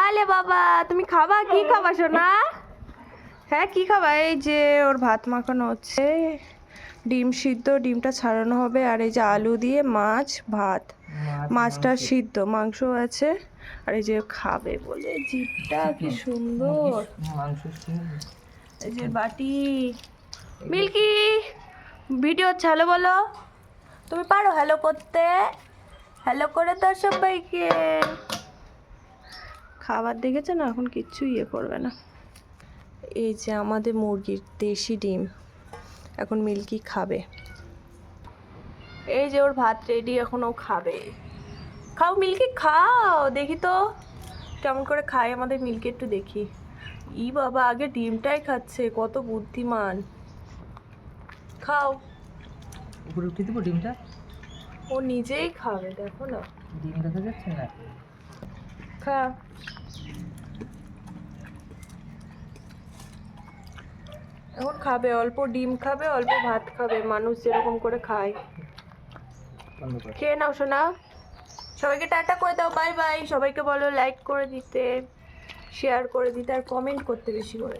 আলে বাবা, তুমি খাবা? কি খাবা সোনা? হ্যাঁ কি খাবা? এই যে ওর ভাত মাখানো হচ্ছে, ডিম সিদ্ধ, ডিমটা ছাড়ানো হবে, আর এই যে আলু দিয়ে মাছ ভাত, মাছটা সিদ্ধ, মাংস আছে, আর এই যে খাবে বলে জিভটা কি সুন্দর। এই যে বাটি। মিল্কি, ভিডিও হচ্ছে, হ্যালো বলো। তুমি পারো হ্যালো করতে? হ্যালো করে দাও সবাইকে। খাবার দেখেছে না, এখন কিচ্ছু ইয়ে করবে না। এই যে আমাদের মুরগির দেশি ডিম, এখন মিল্কি খাবে। এই যে ওর ভাত রেডি, এখন ও খাবে। খাও মিল্কি খাও, দেখি তো কেমন করে খায় আমাদের মিল্কি, একটু দেখি। ই বাবা, আগে ডিমটাই খাচ্ছে, কত বুদ্ধিমান। খাও। উপরে উঠে দেবো ডিমটা? ও নিজেই খাবে, দেখো না। ডিম দেখা যাচ্ছে না। খা। এখন খাবে, অল্প ডিম খাবে, অল্প ভাত খাবে, মানুষ যেরকম করে খায়। খেয়ে নাও শোনা। সবাইকে টাটা করে দাও, বাই বাই। সবাইকে বলো লাইক করে দিতে, শেয়ার করে দিতে, আর কমেন্ট করতে বেশি করে।